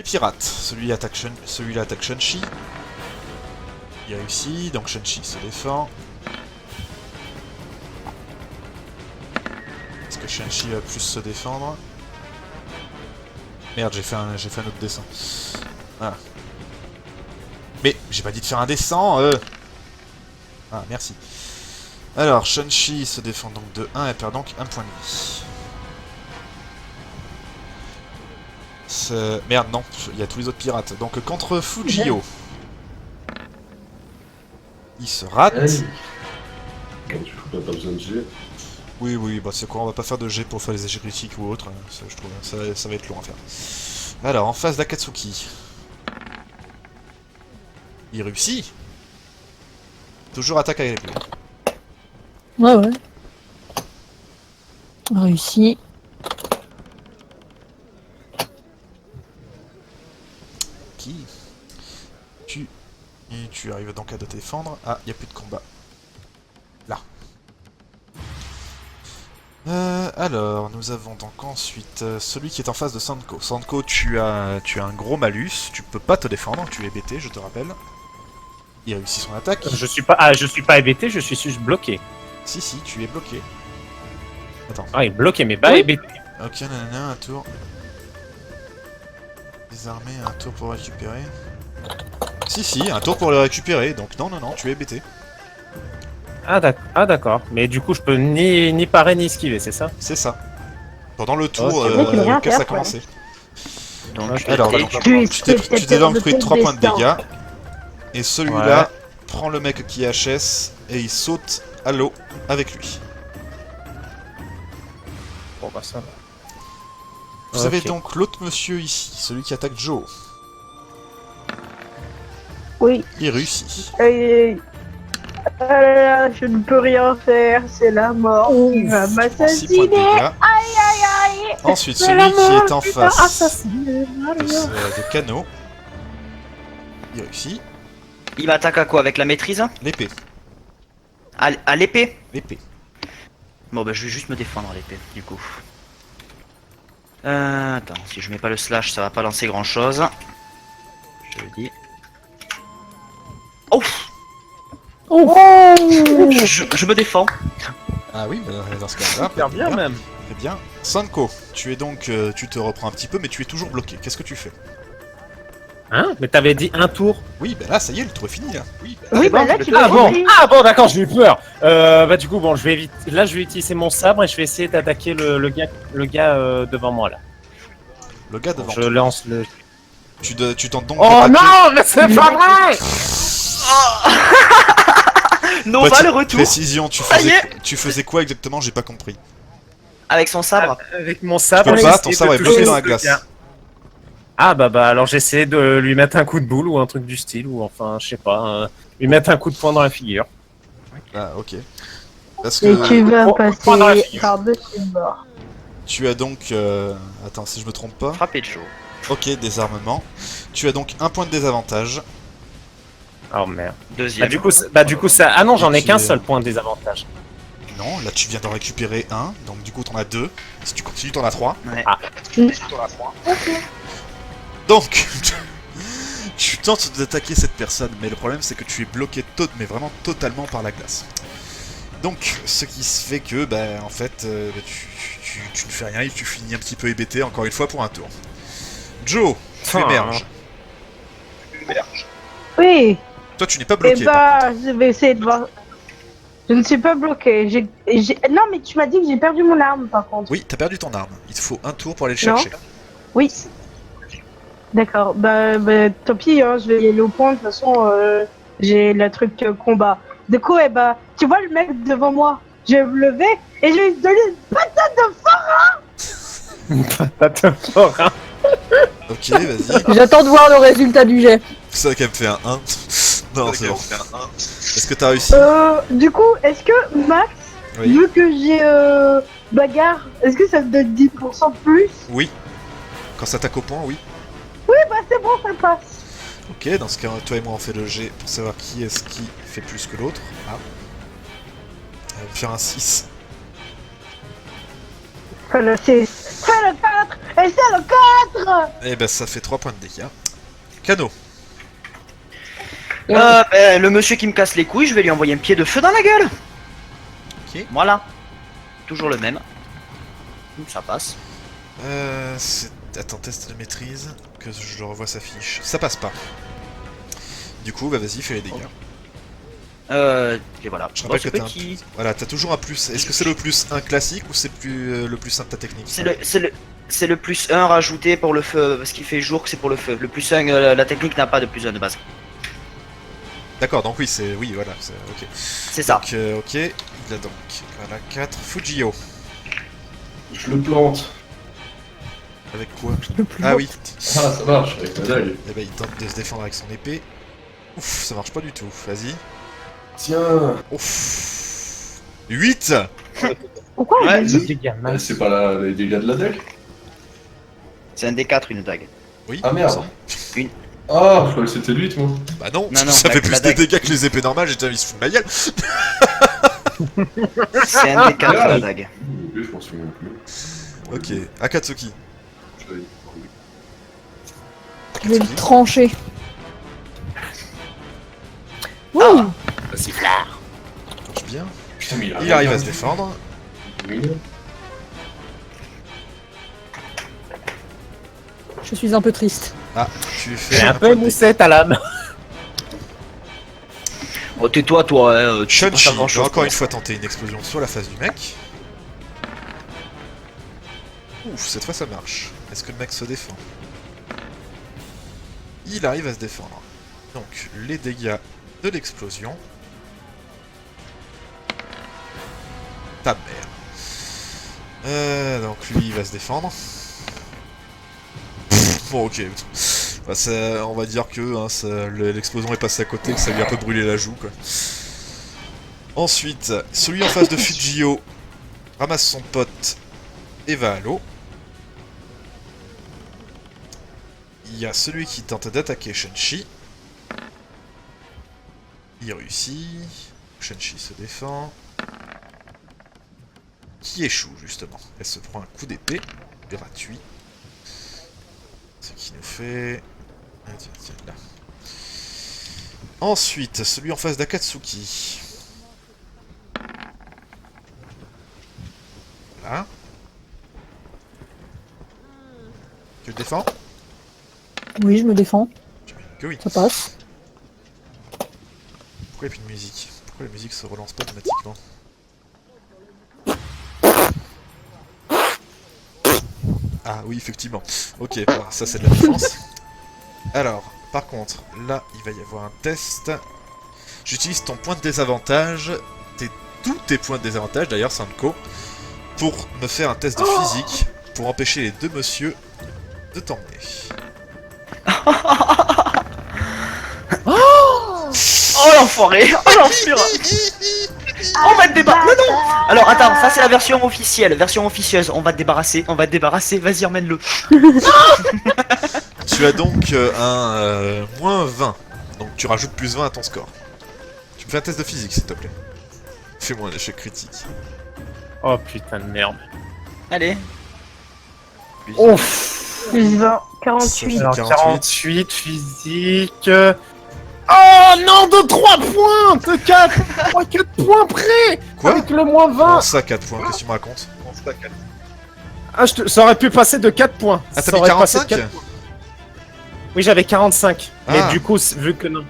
Les pirates. Celui-là attaque Shunchi. Il réussit, donc Shunchi se défend. Est-ce que Shunchi va plus se défendre? Merde, j'ai fait un autre dessin. Voilà. Mais j'ai pas dit de faire un dessin. Ah, merci. Alors, Shunchi se défend donc de 1, elle perd donc 1 point de vie. Merde, non, il y a tous les autres pirates. Donc, contre Fujio. Il se rate. Donc, du coup, t'as pas besoin de G. Oui, oui, bah c'est quoi, on va pas faire de G pour faire les échecs critiques ou autre. Ça, je trouve, ça va être long à faire. Alors, en face d'Akatsuki. Il réussit. Toujours attaque avec l'épée. Ouais, ouais. Réussi. Qui tu arrives donc à te défendre. Ah, il n'y a plus de combat. Là. Alors, nous avons donc ensuite celui qui est en face de Sanko. Sanko, tu as un gros malus, tu peux pas te défendre, tu es BT, je te rappelle. Il réussit son attaque. Je suis pas hébété, je suis juste bloqué. Si, si, tu es bloqué. Attends. Ah, il est bloqué, mais pas hébété. Ok, nanana, un tour. Désarmer, un tour pour récupérer. Si, si, un tour pour le récupérer, donc non, non, non, tu es BT. Ah d'accord, mais du coup je peux ni parer ni esquiver, c'est ça? C'est ça. Pendant le tour Ok. auquel ça a commencé. Donc, Alors, ok. tu t'es donc pris 3 points de dégâts. Et celui-là prend le mec qui est HS et il saute à l'eau avec lui. Bon bah ça va. Vous avez donc l'autre monsieur ici, celui qui attaque Joe. Oui. Il réussit. Je ne peux rien faire, c'est la mort qui va Il prend 6 points de m'assassiner. dégâts. Aïe aïe aïe. Ensuite, C'est celui la qui mort est en qui va face assassiner Mario. de Kano. Il réussit. Il m'attaque à quoi? Avec la maîtrise? L'épée. À l'épée? L'épée. Bon bah je vais juste me défendre à l'épée, du coup. Attends, si je mets pas le slash, ça va pas lancer grand chose. Je le dis. Oh, je me défends. Ah oui, bah, dans ce cas-là, Super bien même. très bien. Sanko, tu es donc, tu te reprends un petit peu, mais tu es toujours bloqué. Qu'est-ce que tu fais? Hein? Mais t'avais dit un tour. Oui, bah là, ça y est, le tour est fini, là. Oui, bah, Oui, bah là tu Ah vas bon, mourir. d'accord, j'ai eu peur. Bah du coup bon, je vais utiliser mon sabre et je vais essayer d'attaquer le gars devant moi là. le gars devant Je toi. lance le. Tu tentes donc Oh d'attaquer- non, mais c'est pas vrai. Non, va le retour. Précision, Ça y est. tu faisais quoi exactement? J'ai pas compris. Avec son sabre. Avec mon Tu sabre. peux j'ai pas, essayé ton de sabre est toucher bloqué dans la ce glace. gars. Ah bah alors j'essaie de lui mettre un coup de boule ou un truc du style ou enfin je sais pas, lui mettre un coup de poing dans la figure. Ah, ok. Parce Et que tu vas Oh, prends dans la passer figure. par-dessus le bord. tu as donc... Attends, si je me trompe pas... Frappé de chaud. Ok, désarmement. Tu as donc un point de désavantage. Oh merde. Deuxième. Du coup ça. Ah non, j'en ai Et qu'un tu- seul point de désavantage. Non, là tu viens d'en récupérer un, donc du coup t'en as deux. Si tu continues, t'en as trois. Ouais. Donc, tu tentes d'attaquer cette personne, mais le problème c'est que tu es bloqué mais vraiment totalement par la glace. Donc, ce qui se fait que, en fait, tu ne fais rien et tu finis un petit peu hébété encore une fois pour un tour. Joe, tu Ah. émerges. Oui. Toi tu n'es pas Et bloqué. par contre. je vais essayer de voir. Je ne suis pas bloqué. Non, mais tu m'as dit que j'ai perdu mon arme par contre. Oui, t'as perdu ton arme. Il te faut un tour pour aller le Non. chercher. Oui. D'accord. Bah, tant pis, hein, je vais y aller au point. De toute façon, j'ai le truc combat. Du coup, tu vois le mec devant moi. Je vais me lever et je vais lui donner une patate de forain. Ok, vas-y. J'attends de voir le résultat du jet. Ça qu'elle me fait un 1. Non, c'est bon. Est-ce que t'as réussi? Du coup, est-ce que Max, Oui. vu que j'ai bagarre, est-ce que ça te donne 10% de plus? Oui. Quand ça attaque au point, oui. Oui, bah c'est bon, ça passe. Ok, dans ce cas, toi et moi on fait le G pour savoir qui est-ce qui fait plus que l'autre. Ah. Elle va me faire un 6. Fais le 6, fais le 4, Et c'est le 4. Et ben ça fait 3 points de dégâts. Cano. Ben, le monsieur qui me casse les couilles, je vais lui envoyer un pied de feu dans la gueule. Ok. Voilà. Toujours le même. Ça passe. Attends, test de maîtrise, que je revois sa fiche. Ça passe pas. Du coup, bah vas-y, fais les dégâts. Et voilà. Je Bon, rappelle c'est que t'as petit. Voilà, t'as toujours un plus. Est-ce que c'est le plus 1 classique ou c'est plus le plus 1 de ta technique C'est le plus 1 rajouté pour le feu, parce qu'il fait jour que c'est pour le feu. Le plus 1, la technique n'a pas de plus 1 de base. D'accord, donc oui, c'est... Oui, voilà, ok. C'est ça. Donc, ok, il a donc... Voilà, 4. Fujio. Je le plante. Avec quoi? Ah oui. Ah, ça marche, avec la dague. Eh ben, il tente de se défendre avec son épée. Ouf, ça marche pas du tout. Vas-y. Tiens. Ouf. 8. Pourquoi Ouais, il a Le dit dégât max. C'est pas les dégâts de la dague? C'est un D4, une dague. Oui. Ah merde. Une. Ah, je croyais que c'était 8 moi. Bah non, Non, non, ça fait avec plus la de dague. dégâts que les épées normales, j'ai déjà mis se foutre de ma gueule. C'est un D4 la dague. Oui, je m'en souviens plus. Ok, Akatsuki. Je l'avais dit. Je vais le Akatsuki. trancher. Ouh. Ah, c'est Marche bien. Putain, mais Il arrive à se défendre. Oui. Je suis un peu triste. Ah, tu fais J'ai un peu point de dégâts. moussette à l'âme. Oh, tais-toi, toi, tu peux pas Shunchi faire va grand-chose, encore toi. une fois tenter une explosion sur la face du mec. Ouf, cette fois ça marche. Est-ce que le mec se défend? Il arrive à se défendre. Donc, les dégâts de l'explosion. Ta mère. Donc lui il va se défendre. Bon ok. Bah, on va dire que hein, l'explosion est passée à côté, que ça lui a un peu brûlé la joue quoi. Ensuite, celui en face de Fujio ramasse son pote et va à l'eau. Il y a celui qui tente d'attaquer Shunchi. Il réussit. Shunchi se défend. Qui échoue justement. Elle se prend un coup d'épée gratuit. Ce qui nous fait... Ah, tiens, tiens, là. Ensuite, celui en face d'Akatsuki. Voilà. Tu le défends? Oui, je me défends. Que oui. Ça passe. Pourquoi il n'y a plus de musique? Pourquoi la musique se relance pas automatiquement? Ah oui, effectivement. Ok, bon, ça c'est de la défense. Alors, par contre, là, il va y avoir un test. J'utilise ton point de désavantage, tous tes points de désavantage, d'ailleurs, Sanko, pour me faire un test de physique, pour empêcher les deux messieurs de t'emmener. Oh l'enfoiré! Oh l'enflure! On va te débarrasser! Non, non! Alors attends, ça c'est la version officielle, version officieuse. On va te débarrasser, vas-y emmène-le. Tu as donc un moins 20, donc tu rajoutes plus 20 à ton score. Tu me fais un test de physique s'il te plaît. Fais-moi un échec critique. Oh putain de merde. Allez. Ouf. Plus 20, Ça 48. fait Alors 48. 48 physique. Oh non, de 3 points. De 4 points près. Quoi? Avec le moins 20. Comment ça 4 points? Qu'est-ce que tu me racontes? Ah, ça aurait pu passer de 4 points. Ah, Ça t'as mis aurait passé de 45? 4 points. Oui, j'avais 45. Ah. Mais du coup, vu que non.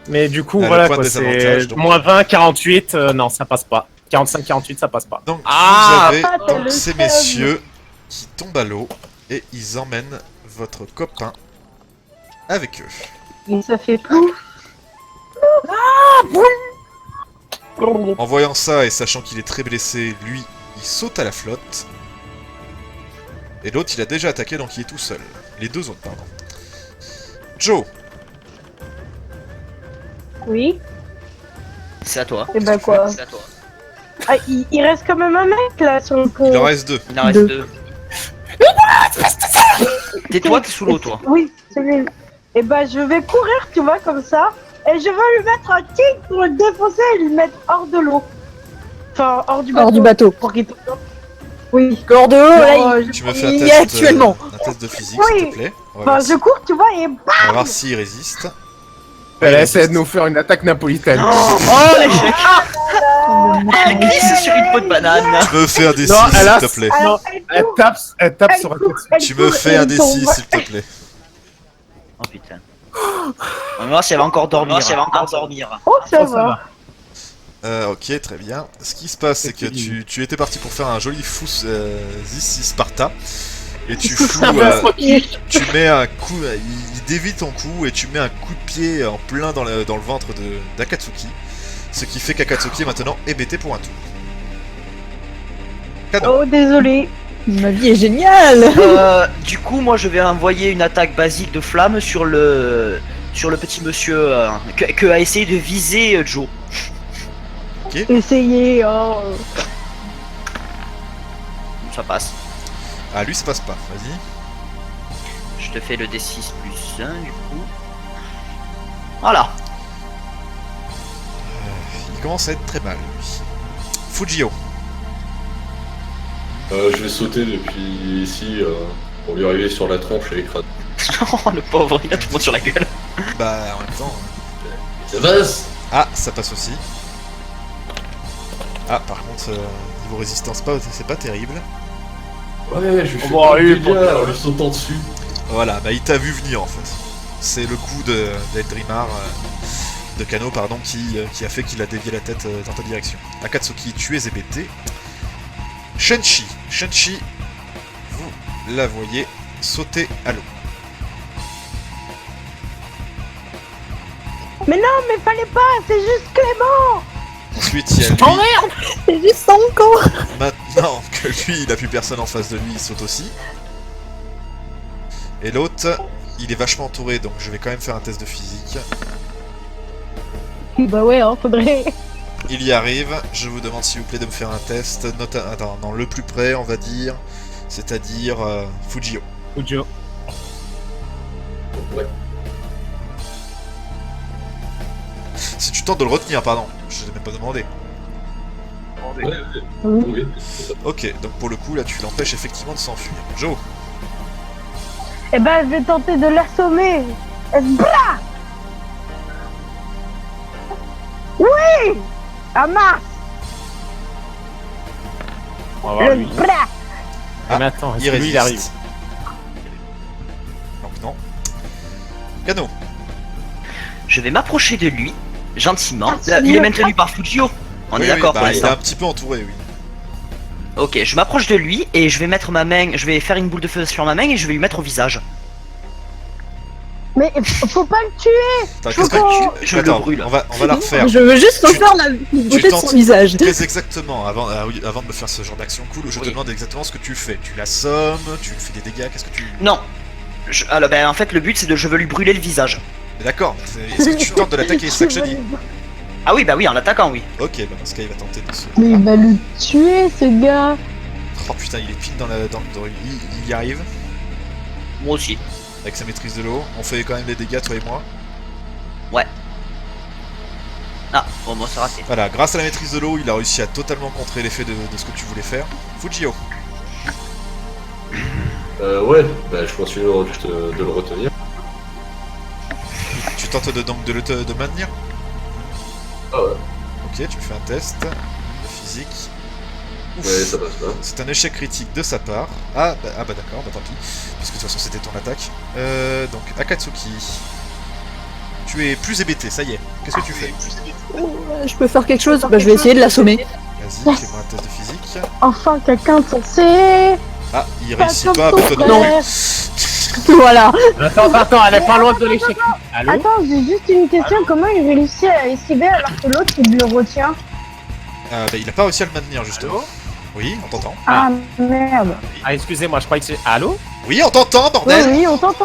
Mais du coup, Ah, le voilà point de quoi, désavantage, c'est donc. moins 20, 48, non, ça passe pas. 45, 48, ça passe pas. Donc Ah, vous avez t'as donc le ces seum. messieurs qui tombent à l'eau et ils emmènent votre copain avec eux. Et ça fait tout. En voyant ça et sachant qu'il est très blessé, lui, il saute à la flotte. Et l'autre, il a déjà attaqué, donc il est tout seul. Les deux autres, pardon. Joe, Oui. C'est à toi. Et bah quoi? C'est à toi. Ah, il reste quand même un mec là sur le pont. il en reste deux. Il en reste Deux. deux. Tais-toi, t'es sous l'eau toi. Oui, c'est lui. Et bah je vais courir, tu vois, comme ça. Et je vais lui mettre un kick pour le défoncer et lui mettre hors de l'eau. Enfin, hors du bateau. Hors du bateau. Pour qu'il tombe. Oui. Corps de haut, là, je- Tu me fais un il y test, est actuellement. un test de physique, Oui. s'il te plaît. On va Enfin, voir je si- cours, tu vois, et on va voir s'il résiste. Elle Ouais, essaie de résiste. nous faire une attaque napolitaine. Oh l'échec. Elle glisse sur une peau de banane. Tu me fais un D6, Non, elle a- s'il te plaît. alors, Elle tape sur un côté. Tu me fais un D6, s'il te plaît. Oh putain. On va voir si elle va encore dormir. Oh, ça Oh, ça va. va. Ok, très bien. Ce qui se passe, c'est que tu étais parti pour faire un joli fou Zis Sparta. Et tu fous, tu mets un coup, il dévie ton coup et tu mets un coup de pied en plein dans le ventre d'Akatsuki. Ce qui fait qu'Akatsuki est maintenant hébété pour un tour. Cadeau. Oh, désolé. Ma vie est géniale. Du coup, moi, je vais envoyer une attaque basique de flamme sur le petit monsieur que a essayé de viser Joe. Essayez, oh. Ça passe. Ah, lui, ça passe pas. Vas-y. Je te fais le D6 plus 1 du coup. Voilà. Il commence à être très mal, lui. Fujio. Je vais sauter depuis ici pour lui arriver sur la tronche et l'écraser. Oh le pauvre, il a tout le monde sur la gueule. Bah, en même temps. Ça passe. Ah, ça passe aussi. Ah, par contre, niveau résistance, c'est pas terrible. Ouais, je lui fais Bon, pas de lui, dégâts pour- en lui sautant dessus. Voilà, bah il t'a vu venir en fait. C'est le coup d'Eldrimar, de Kano, pardon, qui a fait qu'il a dévié la tête dans ta direction. Akatsuki, tu es hébété. Shenchi, vous la voyez sauter à l'eau. Mais non, mais fallait pas, c'est juste Clément. Ensuite, il y a lui. C'est juste 5 ans. Maintenant que lui, il a plus personne en face de lui, il saute aussi. Et l'autre, il est vachement entouré, donc je vais quand même faire un test de physique. Bah ouais, hein, faudrait. Il y arrive, je vous demande s'il vous plaît de me faire un test, attends, non, le plus près, on va dire, c'est-à-dire Fujio. Fujio. Ouais. Si tu tentes de le retenir, pardon, je t'ai même pas demandé. Oui. Ok, donc pour le coup, là, tu l'empêches effectivement de s'enfuir. Joe, Eh ben, je vais tenter de l'assommer. Blah. Oui. Ah mince. On va voir Le lui. blah. Ah, Mais attends, est-ce il que lui résiste. il arrive? Donc non. Kano, Je vais m'approcher de lui, gentiment. Ah, Là, il est maintenu par Fujio. On oui, est d'accord oui, pour bah, il est l'instant. un petit peu entouré, oui. Ok, je m'approche de lui et je vais mettre ma main, je vais faire une boule de feu sur ma main et je vais lui mettre au visage. Mais faut pas le tuer. Attends, Je qu'est-ce comprends. que tu... Je le Attends, brûle. on va la refaire. Je veux juste refaire la beauté de tentes- son visage. Très exactement, oui, avant de me faire ce genre d'action cool, je te Oui. demande exactement ce que tu fais. Tu l'assommes, tu lui fais des dégâts, qu'est-ce que tu... Non. Alors, ben, en fait, le but c'est de je veux lui brûler le visage. Mais d'accord, est-ce que tu tentes de l'attaquer, c'est ça que je te dis. Ah oui, bah oui, en l'attaquant, oui. Ok, bah dans ce cas, il va tenter de se... Mais il va le tuer, ce gars. Oh putain, il est pile dans il y arrive, Moi aussi. avec sa maîtrise de l'eau. On fait quand même les dégâts, toi et moi. Ah, bon, moi c'est raté. Voilà, grâce à la maîtrise de l'eau, il a réussi à totalement contrer l'effet de ce que tu voulais faire. Fujio, Ouais, bah je continue juste de le retenir. tu tentes de maintenir. Ah ouais. Ok, tu fais un test de physique. Ouf. Ouais, ça passe pas. C'est un échec critique de sa part. Ah bah d'accord, bah tant pis. Puisque de toute façon c'était ton attaque. Donc Akatsuki. Tu es plus hébété, ça y est. Qu'est-ce que tu fais? Je peux faire quelque chose? Bah, je vais essayer de l'assommer. Vas-y, fais-moi un test de physique. Enfin, quelqu'un de sensé. Ah, il Pas réussit comme pas à ton boutonner. frère. Voilà. Attends, elle est pas loin de l'échec. Allô? Attends, j'ai juste une question. Comment il réussit à esquiver alors que l'autre il le retient? Ah bah il a pas réussi à le maintenir justement. Oui, on t'entend. Ah merde. Ah, excusez-moi, je croyais que c'est. Allô? Oui, on t'entend, Oui, bordel. oui, on t'entend.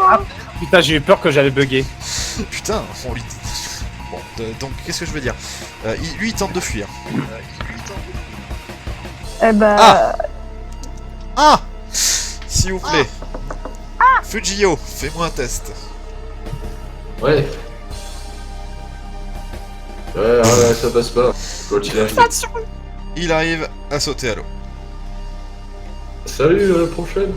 Putain, j'ai eu peur que j'allais bugger. Putain, on lui... Bon, donc qu'est-ce que je veux dire lui il tente de fuir. Eh ben. Ah. Ah, s'il vous plaît. Fujio, fais-moi un test. Ouais. Ouais, ça passe pas. Continue. Il arrive à sauter à l'eau. salut, à la prochaine.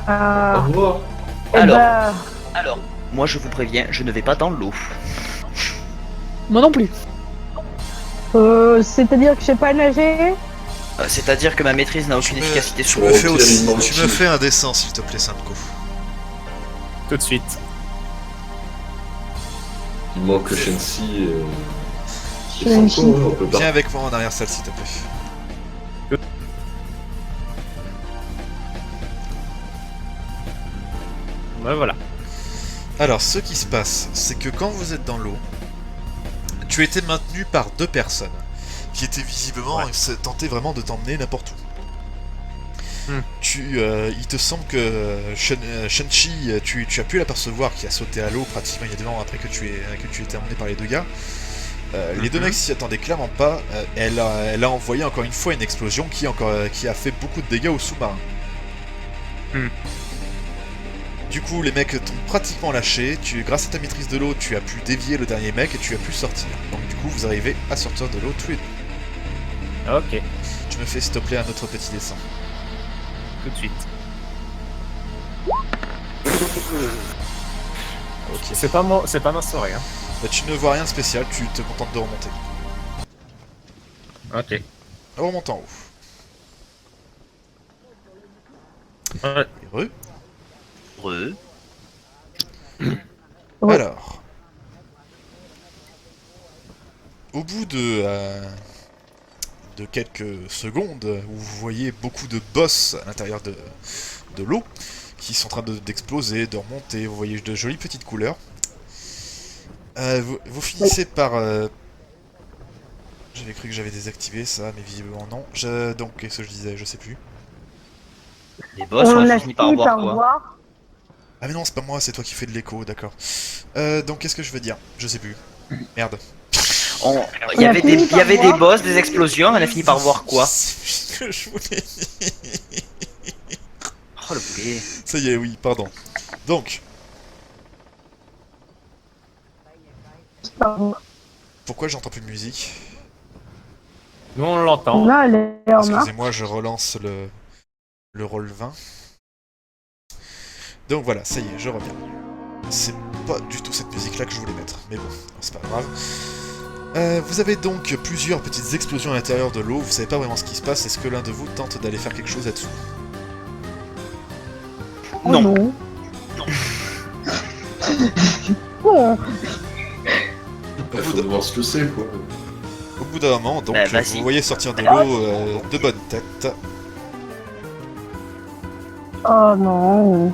Au revoir. Eh Alors. bah, Alors, moi je vous préviens, je ne vais pas dans l'eau. Moi non plus. c'est-à-dire que je sais pas nager. C'est-à-dire que ma maîtrise n'a aucune Tu me- efficacité Tu sur me l'eau. fais aussi, terriblement tu me utile. fais un dessin s'il te plaît, Simco. Tout de suite. Il manque Shensi et... Shensi. Franco, on peut pas. Viens avec moi en arrière salle s'il te plaît. Ouais, voilà. Alors, ce qui se passe, c'est que quand vous êtes dans l'eau, tu étais maintenu par 2 personnes qui étaient visiblement tentaient vraiment de t'emmener n'importe où. Il te semble que Shenchi, tu as pu l'apercevoir qui a sauté à l'eau pratiquement immédiatement après que tu étais emmené par les 2 gars. Les 2 mecs s'y attendaient clairement pas. Elle a envoyé encore une fois une explosion qui a fait beaucoup de dégâts au sous-marin. Du coup, les mecs t'ont pratiquement lâché. Grâce à ta maîtrise de l'eau, tu as pu dévier le dernier mec et tu as pu sortir. Donc du coup, vous arrivez à sortir de l'eau tous les deux. Ok, Tu me fais s'il te plaît un autre petit dessin. tout de suite. Ok. C'est pas ma soirée, hein. Bah, tu ne vois rien de spécial, tu te contentes de remonter. Ok. Remonte en haut. Ouais. Heureux. Heureux. Ouais. Alors. Au bout de quelques secondes, où vous voyez beaucoup de boss à l'intérieur de l'eau, qui sont en train d'exploser, de remonter, vous voyez de jolies petites couleurs. Vous finissez par... J'avais cru que j'avais désactivé ça, mais visiblement non. Donc, qu'est-ce que je disais? Je sais plus. Les boss, on on a a fini par voir quoi. voir. Ah mais non, c'est pas moi, c'est toi qui fais de l'écho, d'accord. Donc, qu'est-ce que je veux dire? Je sais plus. Merde. Il y avait fini des, par des voir. boss, des explosions, on a fini par voir quoi. Je sais plus ce que je voulais dire. Oh le boulet. Ça y est, oui, pardon. Donc, pourquoi j'entends plus de musique? Nous, on l'entend. Là, elle est en marche. Excusez-moi, je relance le roll 20. Donc voilà, ça y est, je reviens. C'est pas du tout cette musique-là que je voulais mettre, mais bon, c'est pas grave. Vous avez donc plusieurs petites explosions à l'intérieur de l'eau, vous savez pas vraiment ce qui se passe, est-ce que l'un de vous tente d'aller faire quelque chose là-dessous? Oh Non. non. Bon, Il faut voir ce que c'est, quoi. Au bout d'un moment, donc, Bah, vas-y. vous voyez sortir de l'eau de bonnes têtes. oh non.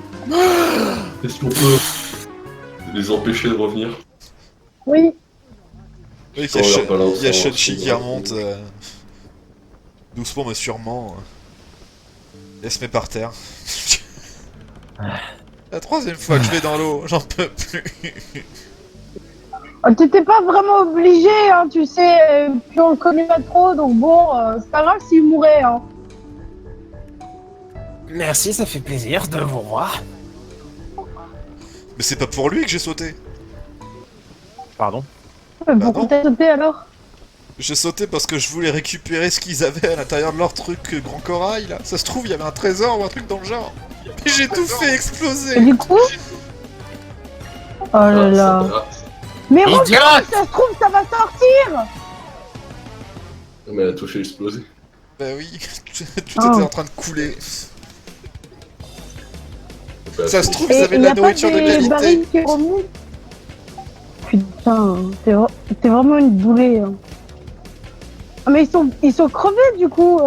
Est-ce qu'on peut les empêcher de revenir? Oui. Oui, Oh, leur balance, il y a ça, Shenchi c'est qui bon. remonte doucement mais sûrement. Elle se met par terre. La 3e fois que je vais dans l'eau, j'en peux plus. Oh, t'étais pas vraiment obligé, hein, tu sais. Puis on le connaît pas trop, donc bon, c'est pas grave s'il mourait, hein. Merci, ça fait plaisir de vous voir. Mais c'est pas pour lui que j'ai sauté. Pardon. Mais Bah pourquoi non. t'as sauté alors? J'ai sauté parce que je voulais récupérer ce qu'ils avaient à l'intérieur de leur truc grand corail là. Ça se trouve, il y avait un trésor ou un truc dans le genre. Et j'ai tout fait Et exploser. du coup? Oh là là. Mais regarde, Idiote! ça se trouve, ça va sortir! Mais elle a touché explosé. Bah oui, tout était Oh. en train de couler. Bah, Ça se trouve, Et ils avaient il de y la a pas nourriture de des qualité. barils qui remontent? Putain, t'es vraiment une boulée. Hein. Ah mais ils sont crevés du coup.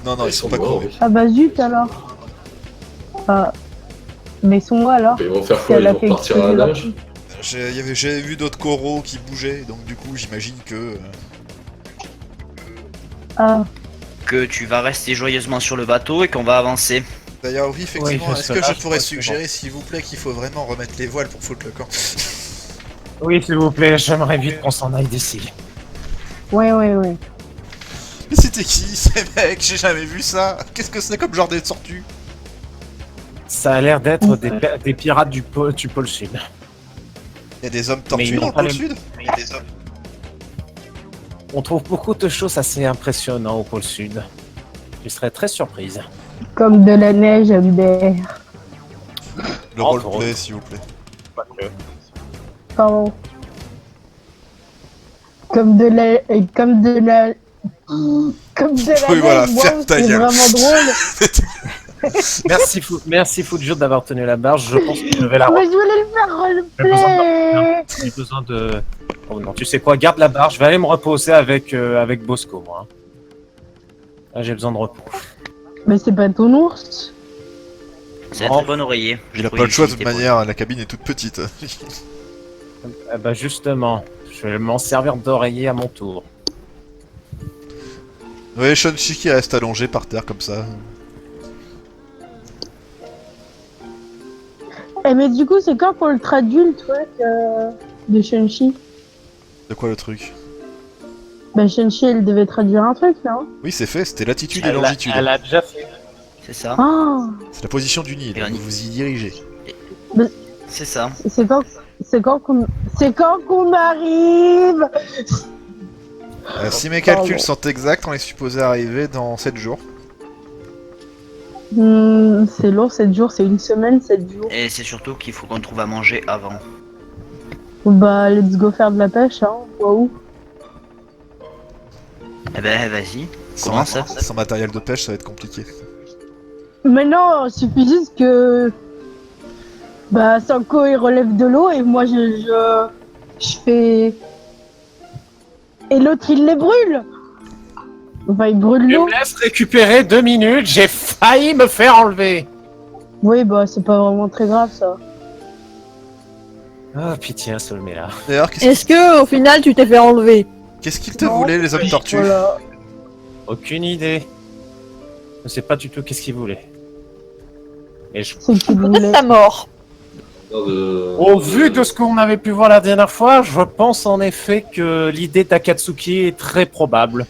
Non, non, ils sont pas morts, crevés. oui. Ah bah zut alors. Ah. Mais ils sont où alors? Ils vont faire Si quoi? Ils elle a vont fait partir à la exploser leur nage? truc. J'avais vu d'autres coraux qui bougeaient, donc du coup, j'imagine que... Ah. Que tu vas rester joyeusement sur le bateau et qu'on va avancer. D'ailleurs, oui, effectivement, Oui, est-ce je que sais je pas, pourrais je crois que suggérer, s'il vous plaît, qu'il faut vraiment remettre les voiles pour foutre le camp? Oui, s'il vous plaît, j'aimerais vite qu'on s'en aille d'ici. Ouais. Mais c'était qui, ces mecs? J'ai jamais vu ça. Qu'est-ce que c'est comme genre de tortue? Ça a l'air d'être des pirates du pôle Sud. Il y a des hommes Mais tortues ils dans n'ont le pas pôle les- sud? On trouve beaucoup de choses assez impressionnantes au pôle Sud. Tu serais très surprise. Comme de la neige à mer. Le Oh, roleplay, s'il vous plaît. Pardon. Comme de la... Comme de la... Comme de la Oui, voilà, neige, ferme wow, ta c'est gueule. vraiment drôle. Merci Footjour d'avoir tenu la barre. Je pense que je vais la Mais je voulais le faire roleplay. J'ai besoin de... Oh non, tu sais quoi, garde la barre, je vais aller me reposer avec Bosco, moi. Hein. Là, j'ai besoin de repos. Mais c'est pas ton ours. C'est un très bon oreiller. Il a pas le choix de toute manière, la cabine est toute petite. Ah bah justement, je vais m'en servir d'oreiller à mon tour. Ouais, Shunchi qui reste allongé par terre comme ça. Eh mais du coup, c'est quand qu'on le traduit le truc de Shunchi? De quoi le truc? Bah Shunchi, il devait traduire un truc, non? Oui, c'est fait, c'était latitude et longitude. Elle a déjà fait. C'est ça. Ah, C'est la position du Nil, Et on y- vous vous y dirigez. C'est ça. c'est quand qu'on arrive? Si mes calculs sont exacts, on est supposé arriver dans 7 jours. C'est lourd, 7 jours, c'est une semaine, 7 jours. Et c'est surtout qu'il faut qu'on trouve à manger avant. Bah, let's go faire de la pêche, hein, waouh. Eh ben vas-y. Sans, Comment ça? sans matériel de pêche, ça va être compliqué. Mais non, il suffit juste que... Bah, Sanko, il relève de l'eau et moi, je fais... Et l'autre, il les brûle. Enfin, il brûle Tu l'eau. me laisses récupérer 2 minutes, j'ai failli me faire enlever. Oui, bah, c'est pas vraiment très grave, ça. Ah pitié, Solmela. D'ailleurs, Est-ce que au final tu t'es fait enlever? qu'est-ce qu'ils te Non. voulaient, les hommes tortues? Voilà. Aucune idée. Je sais pas du tout qu'est-ce qu'il voulait. Et je... C'est qu'il Peut-être voulait. ta mort. Au vu de ce qu'on avait pu voir la dernière fois, je pense en effet que l'idée d'Akatsuki est très probable.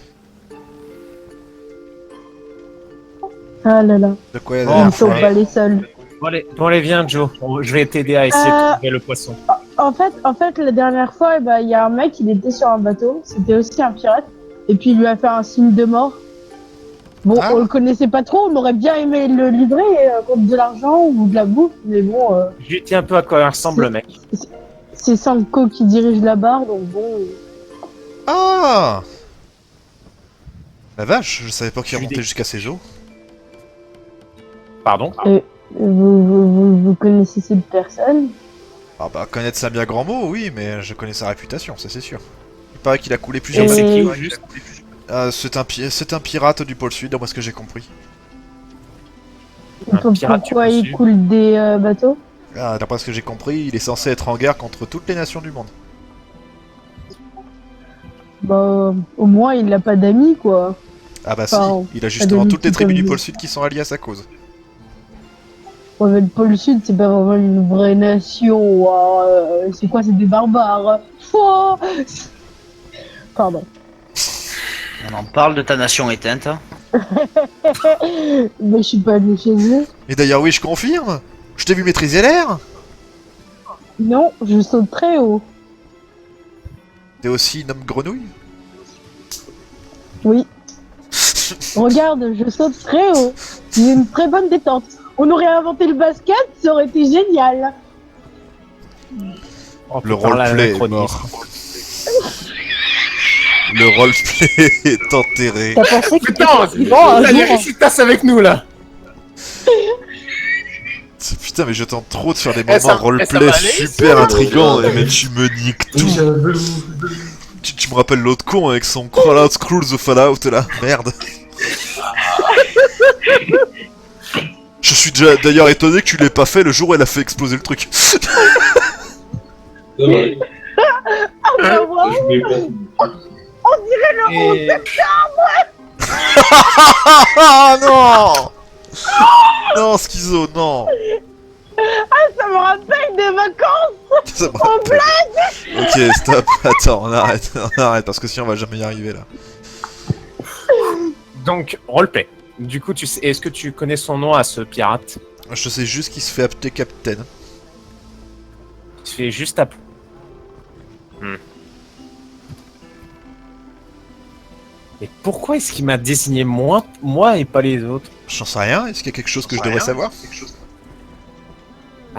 Ah là là, De quoi la Oh, ils dernière ne sont fois pas les seuls. Bon allez, viens Joe, je vais t'aider à essayer de trouver le poisson. En fait, la dernière fois, il y a un mec, il était sur un bateau, c'était aussi un pirate, et puis il lui a fait un signe de mort. Bon, Ah. on le connaissait pas trop, on aurait bien aimé le livrer contre de l'argent ou de la bouffe, mais bon, Je tiens un peu à quoi il ressemble le mec. c'est Sanko qui dirige la barre, donc bon. Ah! La vache, je savais pas qu'il Je suis remontait jusqu'à ces eaux. Pardon? Vous connaissez cette personne? Ah bah, connaître ça bien grand mot, oui, mais je connais sa réputation, ça c'est sûr. Il paraît qu'il a coulé plusieurs Et- C'est bateaux. qui juste? C'est un pirate du pôle sud, d'après ce que j'ai compris. Un pirate du Pourquoi pôle il sud. coule des bateaux? Ah, d'après ce que j'ai compris, il est censé être en guerre contre toutes les nations du monde. Bah, au moins il n'a pas d'amis, quoi. Ah bah si, Enfin, il a justement des toutes les petits tribus du comme pôle sud qui sont alliées à sa cause. Ouais, mais le pôle sud, c'est pas vraiment une vraie nation. Hein. C'est quoi? C'est des barbares. Oh Pardon. On en parle de ta nation éteinte. Hein. Mais je suis pas allé chez eux. Et d'ailleurs, oui, je confirme. Je t'ai vu maîtriser l'air. Non, je saute très haut. T'es aussi une homme grenouille. Oui. Regarde, je saute très haut. J'ai une très bonne détente. On aurait inventé le basket, ça aurait été génial. Oh, Le putain, la roleplay est anachronisme. mort. Le roleplay est enterré. T'as pensé que Putain, bon, un la jour, Léricitas avec nous là. Putain, mais je tente trop de faire des Eh, ça- moments roleplay ça va aller, super intrigants, mais tu me niques tout. Tu me rappelles l'autre con avec son Crawl Out Cruise the Fallout là, merde. Je suis déjà d'ailleurs étonné que tu l'aies pas fait le jour où elle a fait exploser le truc. Ah bah vraiment, on dirait le Et... Ah non. Non, Schizo, non. ça me rappelle des vacances. Ça me rappelle. Ok, stop, attends, on arrête, parce que sinon on va jamais y arriver là. Donc, roleplay. Du coup, tu sais, est-ce que tu connais son nom à ce pirate? Je sais juste qu'il se fait appeler Captain. Tu fais juste à... Et pourquoi est-ce qu'il m'a désigné moi et pas les autres? J'en sais rien, est-ce qu'il y a quelque chose que je devrais savoir? Pas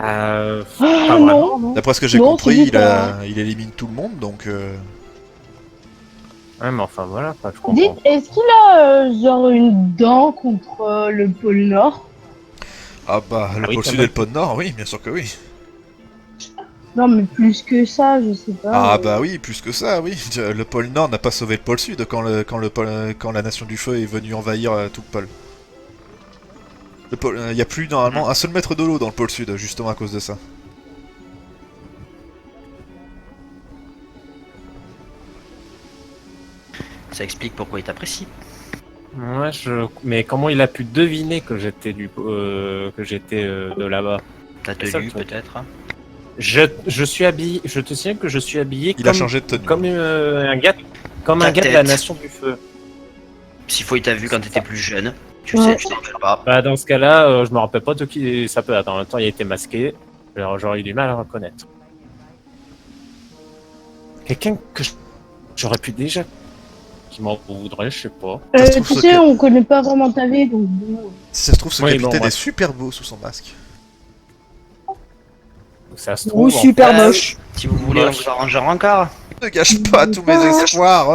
Ah vraiment. non. D'après ce que j'ai Non, compris, c'est juste il élimine tout le monde, donc... Ouais, mais enfin voilà, quoi, je Dites, comprends. est-ce qu'il a genre une dent contre le pôle Nord? Ah bah, le Ah oui, pôle quand sud même. et le pôle nord, oui, bien sûr que oui. Non, mais plus que ça, je sais pas. Ah bah oui, plus que ça, oui. Le pôle nord n'a pas sauvé le pôle sud quand la nation du feu est venue envahir tout le pôle. Il y a plus normalement un seul mètre de l'eau dans le pôle sud, justement à cause de ça. Ça explique pourquoi il t'apprécie. Ouais, mais comment il a pu deviner que j'étais de là-bas? Ta C'est ça, tenue le truc. peut-être. Je suis habillé. Je te signale que je suis habillé Il a changé de tenue. comme un gars, comme Ta un gars de tête. la Nation du Feu. S'il faut, il t'a vu quand t'étais plus jeune. Tu Ouais. sais, tu t'en rappelles pas. Bah dans ce cas-là, je me rappelle pas de qui ça peut être. En même temps, il a été masqué. Alors j'aurais eu du mal à reconnaître. Quelqu'un que j'aurais pu déjà qui m'en voudrait, je sais pas. Ça se Tu trouve, sais, que- on connaît pas vraiment ta vie, donc bon. Si ça se trouve, ce Oui, capitaine bon, ouais. est super beau sous son masque. Ça se Ou trouve. super Euh, moche. Si vous voulez, on Moche. vous arrange un rencard. Ne gâche pas tous mes espoirs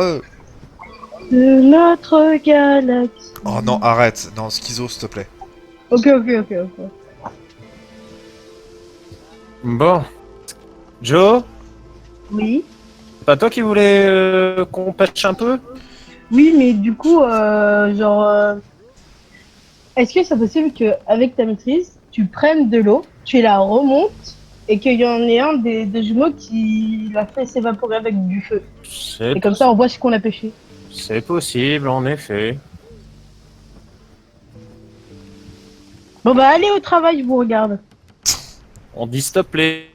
De notre galaxie. Oh non, arrête. Non, schizo, s'il te plaît. Ok. Bon. Joe, Oui. c'est pas toi qui voulais qu'on pêche un peu? Oui, mais du coup, est-ce que c'est possible qu'avec ta maîtrise, tu prennes de l'eau, tu la remontes, et qu'il y en ait un des jumeaux qui la fait s'évaporer avec du feu? C'est Et comme ça, on voit ce qu'on a pêché. C'est possible, en effet. Bon bah, allez au travail, je vous regarde. On dit stop les.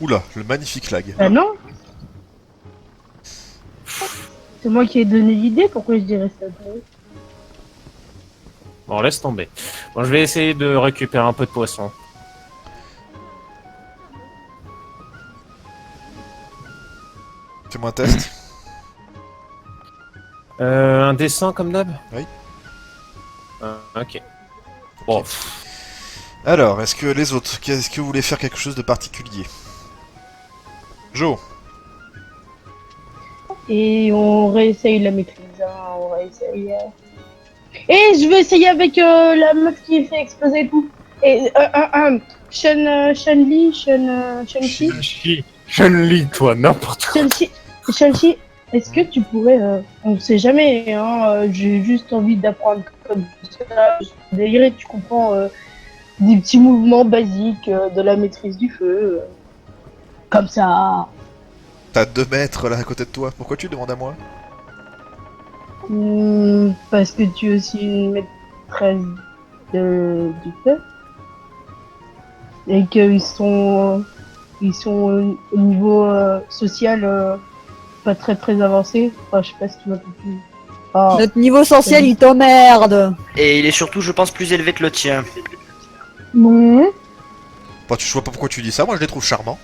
Oula, le magnifique lag. Bah non. C'est moi qui ai donné l'idée, pourquoi je dirais ça? Bon, laisse tomber. Bon, je vais essayer de récupérer un peu de poisson. Fais-moi un test. Un dessin comme d'hab? Oui. Ok. Bon. Alors, est-ce que les autres, est-ce que vous voulez faire quelque chose de particulier? Jo, Et on réessaye la maîtrise, hein, on réessaye. Et je vais essayer avec la meuf qui fait exploser tout. Et Chun-Li, Chun-Chi, Chun-Li, toi, n'importe quoi. Chun-Chi, est-ce que tu pourrais, on sait jamais, hein, j'ai juste envie d'apprendre comme ça, délirer, tu comprends, des petits mouvements basiques de la maîtrise du feu, comme ça. t'as 2 mètres là à côté de toi, pourquoi tu demandes à moi? Parce que tu es aussi une maîtresse du feu. Et qu'ils sont au niveau social pas très avancé. Enfin, je sais pas si tu m'as compris. Ah, Notre niveau social, il t'emmerde. Et il est surtout, je pense, plus élevé que le tien. non. Bon, je vois pas pourquoi tu dis ça, moi je les trouve charmants.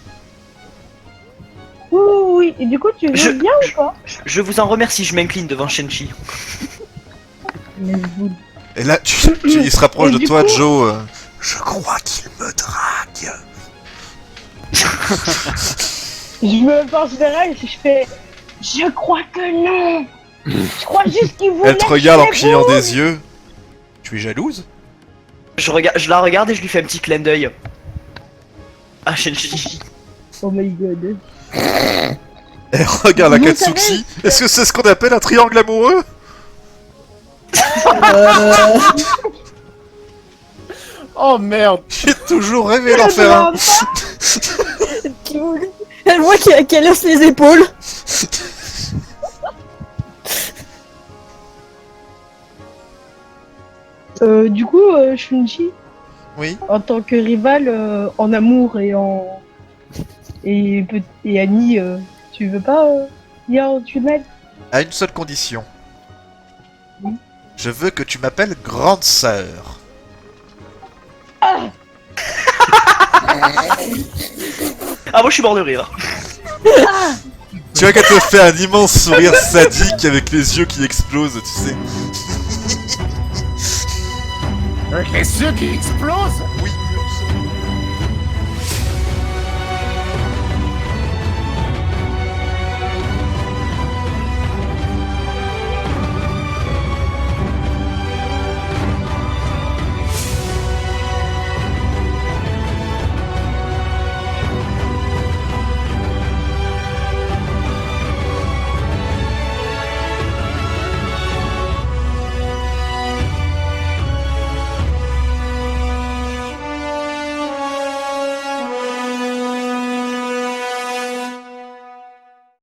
Oui. Et du coup, tu veux Je- bien ou pas? Je vous en remercie, je m'incline devant Shenchi. Mais vous- Et là, il se rapproche Et de du toi, coup- Joe. Je crois qu'il me drague. Je me penche vers elle et je fais. Je crois que non. Je crois juste qu'il voulait. Elle te regarde en que je clignant des yeux. Tu es jalouse? Je la regarde et je lui fais un petit clin d'œil. Ah, Shenchi. Oh my god. Elle regarde la Vous Katsuki. Est-ce que c'est ce qu'on appelle un triangle amoureux? Oh merde. J'ai toujours rêvé d'en faire un. Elle voit qu'elle hausse les épaules. Du coup, Shunji, Oui. en tant que rival en amour et Annie, tu veux pas dire tu m'aides? À une seule condition. Oui. Je veux que tu m'appelles grande sœur. Ah, moi je suis mort de rire. Tu vois qu'elle te fait un immense sourire sadique avec les yeux qui explosent, tu sais. Avec les yeux qui explosent. Oui.